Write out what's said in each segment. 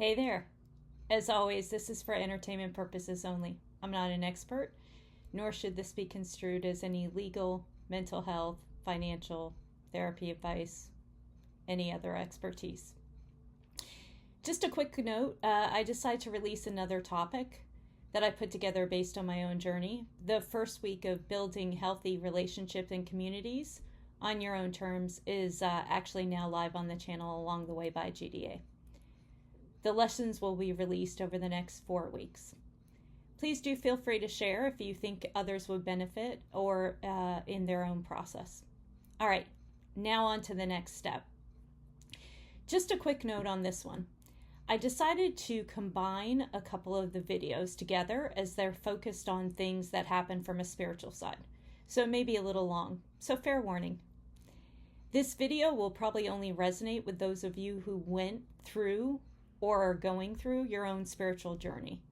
Hey there. As always, this is for entertainment purposes only. I'm not an expert, nor should this be construed as any legal, mental health, financial, therapy advice, any other expertise. Just a quick note, I decided to release another topic that I put together based on my own journey. The first week of building healthy relationships and communities on your own terms is actually now live on the channel Along the Way by GDA. The lessons will be released over the next 4 weeks. Please do feel free to share if you think others would benefit or in their own process. All right, now on to the next step. Just a quick note on this one. I decided to combine a couple of the videos together as they're focused on things that happen from a spiritual side. So it may be a little long, so fair warning. This video will probably only resonate with those of you who went through or are going through your own spiritual journey.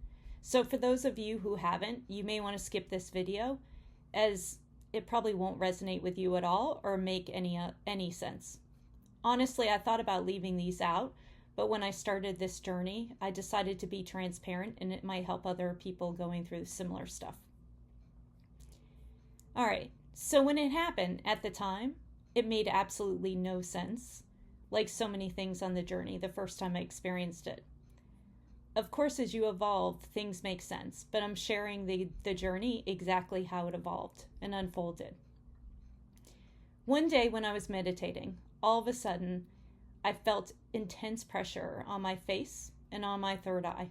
So for those of you who haven't, you may want to skip this video as it probably won't resonate with you at all or make any sense. Honestly, I thought about leaving these out, but when I started this journey, I decided to be transparent and it might help other people going through similar stuff. All right, so when it happened at the time, it made absolutely no sense. Like so many things on the journey the first time I experienced it. Of course, as you evolve, things make sense, but I'm sharing the journey exactly how it evolved and unfolded. One day when I was meditating, all of a sudden, I felt intense pressure on my face and on my third eye.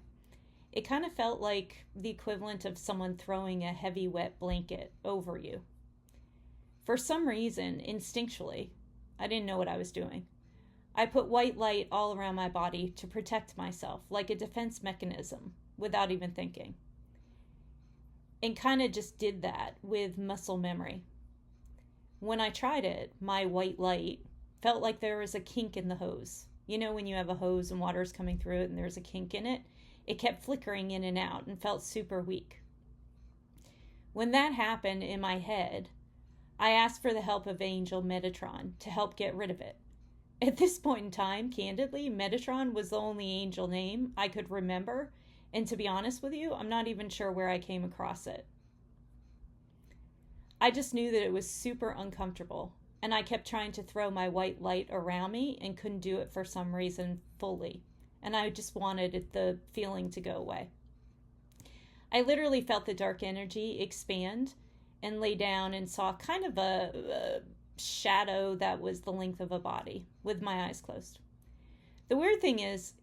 It kind of felt like the equivalent of someone throwing a heavy wet blanket over you. For some reason, instinctually, I didn't know what I was doing. I put white light all around my body to protect myself, like a defense mechanism, without even thinking. And kind of just did that with muscle memory. When I tried it, my white light felt like there was a kink in the hose. You know when you have a hose and water's coming through it and there's a kink in it? It kept flickering in and out and felt super weak. When that happened in my head, I asked for the help of Angel Metatron to help get rid of it. At this point in time, candidly, Metatron was the only angel name I could remember, and to be honest with you, I'm not even sure where I came across it. I just knew that it was super uncomfortable, and I kept trying to throw my white light around me and couldn't do it for some reason fully, and I just wanted the feeling to go away. I literally felt the dark energy expand and lay down and saw kind of a shadow that was the length of a body with my eyes closed. The weird thing is,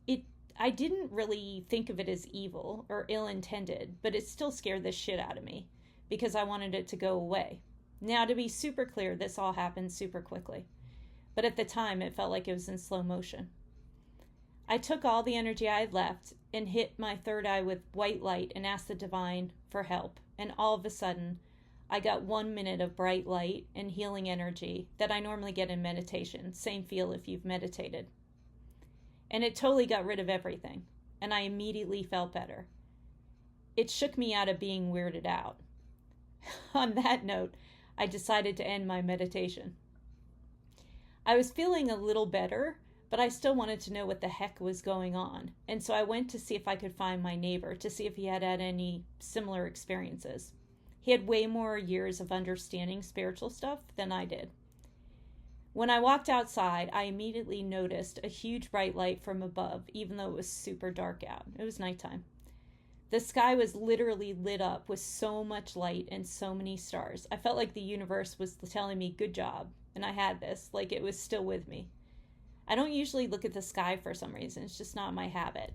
I didn't really think of it as evil or ill-intended, but it still scared the shit out of me because I wanted it to go away. Now, to be super clear, this all happened super quickly, but at the time it felt like it was in slow motion. I took all the energy I had left and hit my third eye with white light and asked the divine for help, and all of a sudden I got 1 minute of bright light and healing energy that I normally get in meditation. Same feel if you've meditated. And it totally got rid of everything, and I immediately felt better. It shook me out of being weirded out. On that note, I decided to end my meditation. I was feeling a little better, but I still wanted to know what the heck was going on, and so I went to see if I could find my neighbor to see if he had had any similar experiences. He had way more years of understanding spiritual stuff than I did. When I walked outside, I immediately noticed a huge bright light from above, even though it was super dark out. It was nighttime. The sky was literally lit up with so much light and so many stars. I felt like the universe was telling me, good job, and I had this, like it was still with me. I don't usually look at the sky for some reason. It's just not my habit.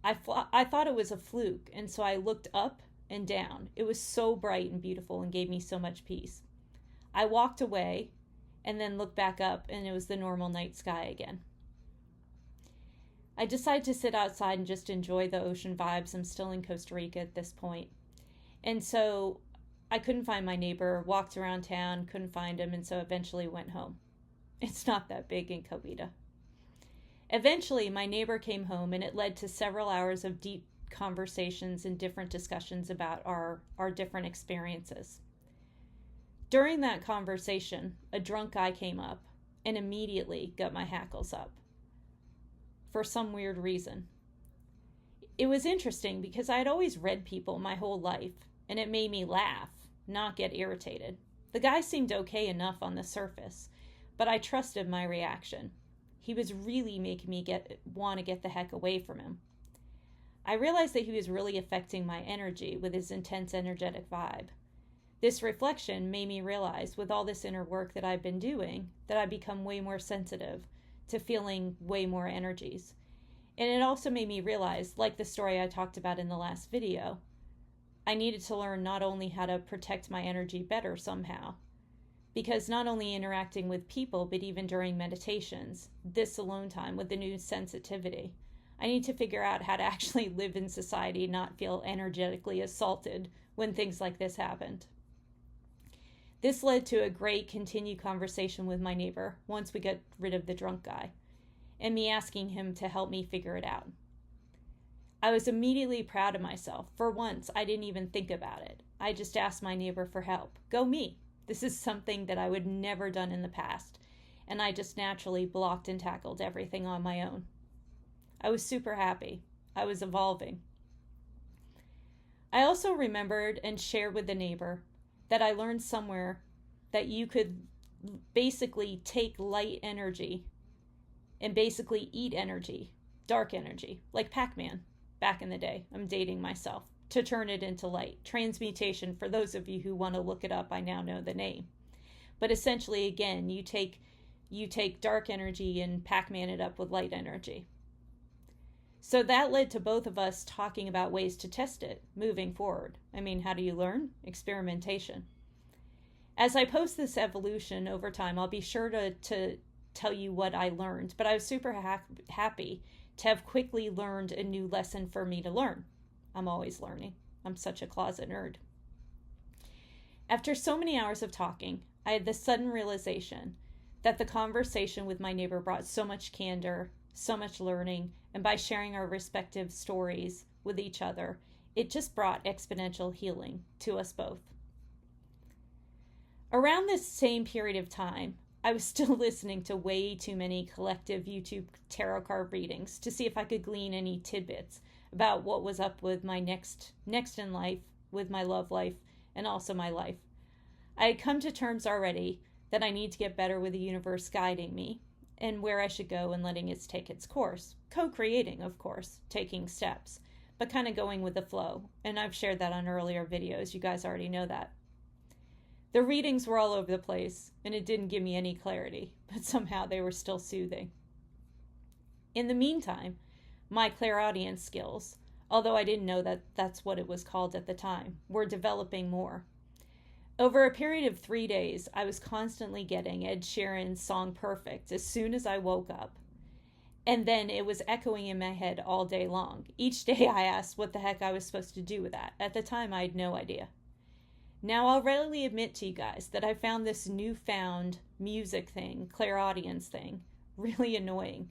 I thought it was a fluke, and so I looked up and down. It was so bright and beautiful and gave me so much peace. I walked away and then looked back up, and it was the normal night sky again. I decided to sit outside and just enjoy the ocean vibes. I'm still in Costa Rica at this point. And so I couldn't find my neighbor, walked around town, couldn't find him, and so eventually went home. It's not that big in Coweta. Eventually, my neighbor came home, and it led to several hours of deep conversations and different discussions about our different experiences. During that conversation, a drunk guy came up and immediately got my hackles up. For some weird reason. It was interesting because I had always read people my whole life, and it made me laugh, not get irritated. The guy seemed okay enough on the surface, but I trusted my reaction. He was really making me want to get the heck away from him. I realized that he was really affecting my energy with his intense energetic vibe. This reflection made me realize, with all this inner work that I've been doing, that I've become way more sensitive to feeling way more energies. And it also made me realize, like the story I talked about in the last video, I needed to learn not only how to protect my energy better somehow, because not only interacting with people, but even during meditations, this alone time with the new sensitivity, I need to figure out how to actually live in society, not feel energetically assaulted when things like this happened. This led to a great continued conversation with my neighbor once we got rid of the drunk guy, and me asking him to help me figure it out. I was immediately proud of myself. For once, I didn't even think about it. I just asked my neighbor for help. Go me. This is something that I would never done in the past, and I just naturally blocked and tackled everything on my own. I was super happy. I was evolving. I also remembered and shared with the neighbor that I learned somewhere that you could basically take light energy and basically eat energy, dark energy, like Pac-Man back in the day. I'm dating myself, to turn it into light. Transmutation, for those of you who want to look it up, I now know the name. But essentially, again, you take dark energy and Pac-Man it up with light energy. So that led to both of us talking about ways to test it moving forward. I mean, how do you learn? Experimentation. As I post this evolution over time, I'll be sure to tell you what I learned, but I was super happy to have quickly learned a new lesson for me to learn. I'm always learning. I'm such a closet nerd. After so many hours of talking, I had this sudden realization that the conversation with my neighbor brought so much candor, so much learning, and by sharing our respective stories with each other, it just brought exponential healing to us both. Around this same period of time, I was still listening to way too many collective YouTube tarot card readings to see if I could glean any tidbits about what was up with my next in life, with my love life, and also my life. I had come to terms already that I need to get better with the universe guiding me and where I should go and letting it take its course. Co-creating, of course, taking steps, but kind of going with the flow. And I've shared that on earlier videos. You guys already know that. The readings were all over the place, and it didn't give me any clarity, but somehow they were still soothing. In the meantime, my clairaudience skills, although I didn't know that that's what it was called at the time, were developing more. Over a period of 3 days, I was constantly getting Ed Sheeran's song Perfect as soon as I woke up. And then it was echoing in my head all day long. Each day I asked what the heck I was supposed to do with that. At the time, I had no idea. Now, I'll readily admit to you guys that I found this newfound music thing, clairaudience thing, really annoying.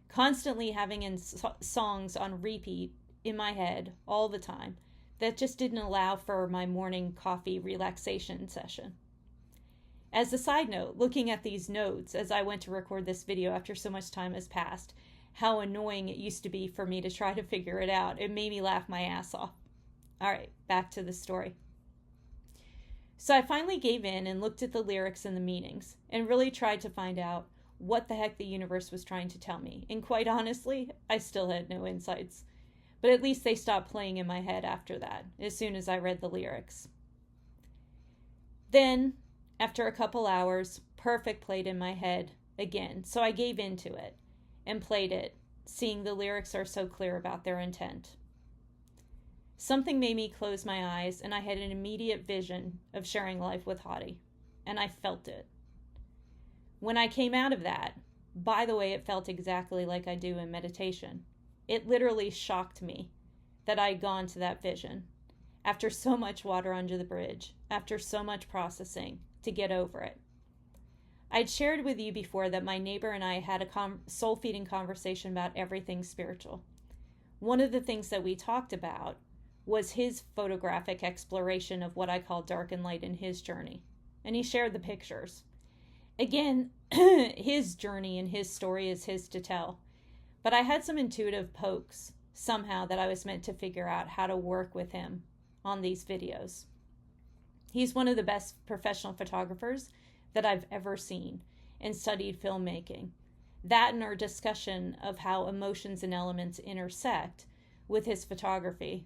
Constantly having songs on repeat in my head all the time that just didn't allow for my morning coffee relaxation session. As a side note, looking at these notes as I went to record this video after so much time has passed, how annoying it used to be for me to try to figure it out, it made me laugh my ass off. All right, back to the story. So I finally gave in and looked at the lyrics and the meanings and really tried to find out what the heck the universe was trying to tell me. And quite honestly, I still had no insights. But at least they stopped playing in my head after that, as soon as I read the lyrics. Then, after a couple hours, Perfect played in my head again, so I gave in to it and played it, seeing the lyrics are so clear about their intent. Something made me close my eyes, and I had an immediate vision of sharing life with Hottie, and I felt it. When I came out of that, by the way, it felt exactly like I do in meditation. It literally shocked me that I'd gone to that vision after so much water under the bridge, after so much processing to get over it. I'd shared with you before that my neighbor and I had a soul-feeding conversation about everything spiritual. One of the things that we talked about was his photographic exploration of what I call dark and light in his journey. And he shared the pictures. Again, his journey and his story is his to tell. But I had some intuitive pokes, somehow that I was meant to figure out how to work with him on these videos. He's one of the best professional photographers that I've ever seen and studied filmmaking. That and our discussion of how emotions and elements intersect with his photography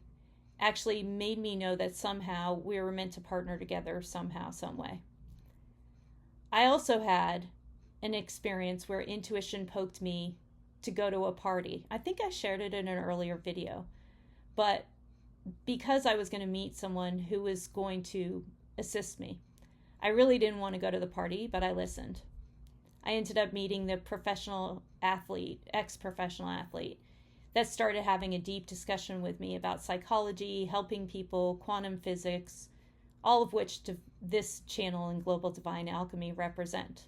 actually made me know that somehow we were meant to partner together somehow, some way. I also had an experience where intuition poked me to go to a party. I think I shared it in an earlier video, but because I was going to meet someone who was going to assist me, I really didn't want to go to the party, but I listened. I ended up meeting the ex-professional athlete, that started having a deep discussion with me about psychology, helping people, quantum physics, all of which this channel and Global Divine Alchemy represent.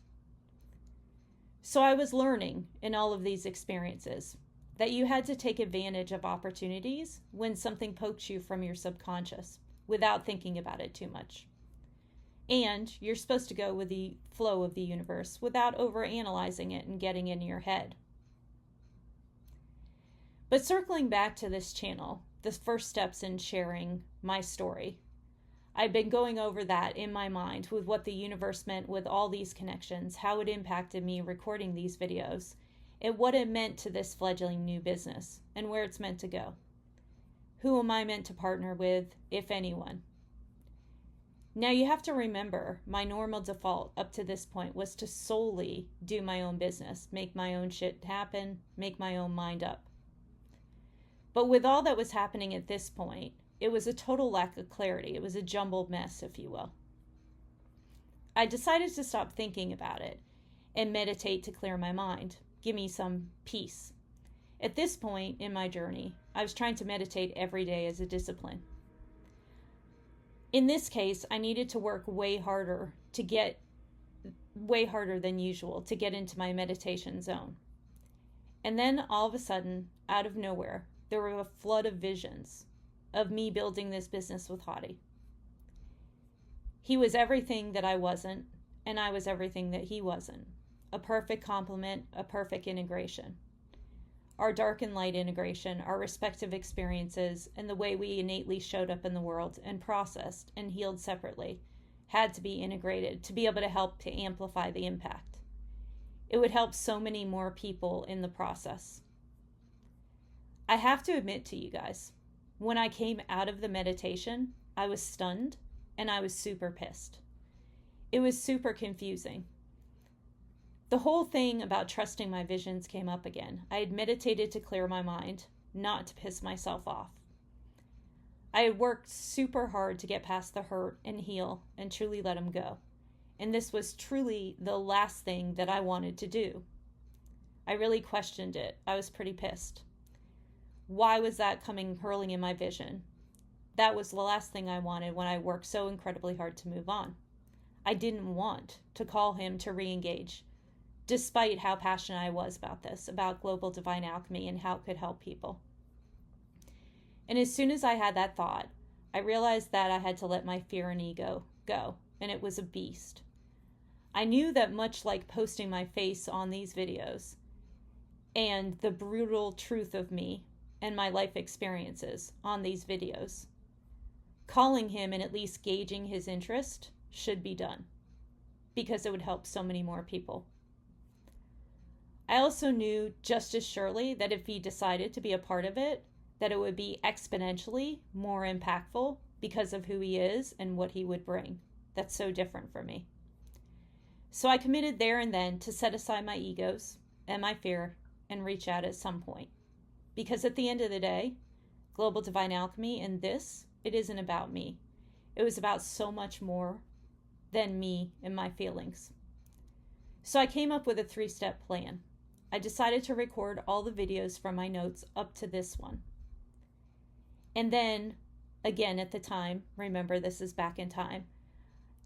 So I was learning in all of these experiences that you had to take advantage of opportunities when something pokes you from your subconscious without thinking about it too much. And you're supposed to go with the flow of the universe without overanalyzing it and getting in your head. But circling back to this channel, the first steps in sharing my story, I've been going over that in my mind with what the universe meant with all these connections, how it impacted me recording these videos, and what it meant to this fledgling new business, and where it's meant to go. Who am I meant to partner with, if anyone? Now you have to remember, my normal default up to this point was to solely do my own business, make my own shit happen, make my own mind up. But with all that was happening at this point, it was a total lack of clarity. It was a jumbled mess, if you will. I decided to stop thinking about it and meditate to clear my mind, give me some peace. At this point in my journey, I was trying to meditate every day as a discipline. In this case, I needed to work way harder than usual to get into my meditation zone. And then all of a sudden, out of nowhere, there were a flood of visions of me building this business with Hadi. He was everything that I wasn't, and I was everything that he wasn't. A perfect complement, a perfect integration. Our dark and light integration, our respective experiences, and the way we innately showed up in the world and processed and healed separately had to be integrated to be able to help to amplify the impact. It would help so many more people in the process. I have to admit to you guys, when I came out of the meditation, I was stunned and I was super pissed. It was super confusing. The whole thing about trusting my visions came up again. I had meditated to clear my mind, not to piss myself off. I had worked super hard to get past the hurt and heal and truly let him go. And this was truly the last thing that I wanted to do. I really questioned it. I was pretty pissed. Why was that hurling in my vision? That was the last thing I wanted when I worked so incredibly hard to move on. I didn't want to call him to re-engage, despite how passionate I was about this, about Global Divine Alchemy and how it could help people. And as soon as I had that thought, I realized that I had to let my fear and ego go, and it was a beast. I knew that much like posting my face on these videos and the brutal truth of me and my life experiences on these videos, calling him and at least gauging his interest should be done, because it would help so many more people. I also knew just as surely that if he decided to be a part of it, that it would be exponentially more impactful because of who he is and what he would bring. That's so different from me. So I committed there and then to set aside my egos and my fear and reach out at some point. Because at the end of the day, Global Divine Alchemy and this, it isn't about me. It was about so much more than me and my feelings. So I came up with a 3-step plan. I decided to record all the videos from my notes up to this one. And then, again at the time, remember this is back in time,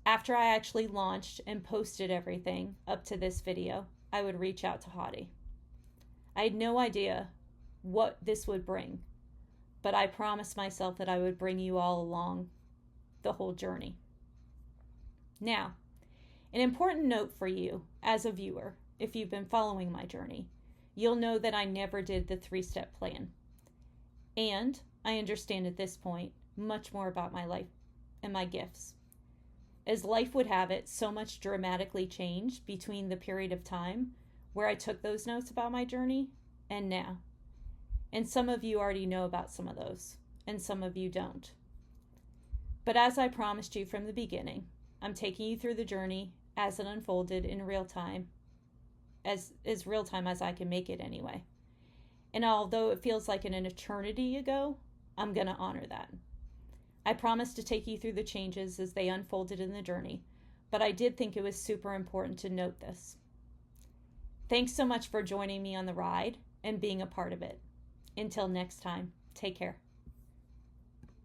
after I actually launched and posted everything up to this video, I would reach out to Hadi. I had no idea what this would bring, but I promised myself that I would bring you all along the whole journey. Now, an important note for you as a viewer, if you've been following my journey, you'll know that I never did the 3-step plan. And I understand at this point much more about my life and my gifts. As life would have it, so much dramatically changed between the period of time where I took those notes about my journey and now. And some of you already know about some of those, and some of you don't. But as I promised you from the beginning, I'm taking you through the journey as it unfolded in real time, as real time as I can make it anyway. And although it feels like an eternity ago, I'm going to honor that. I promised to take you through the changes as they unfolded in the journey, but I did think it was super important to note this. Thanks so much for joining me on the ride and being a part of it. Until next time, take care.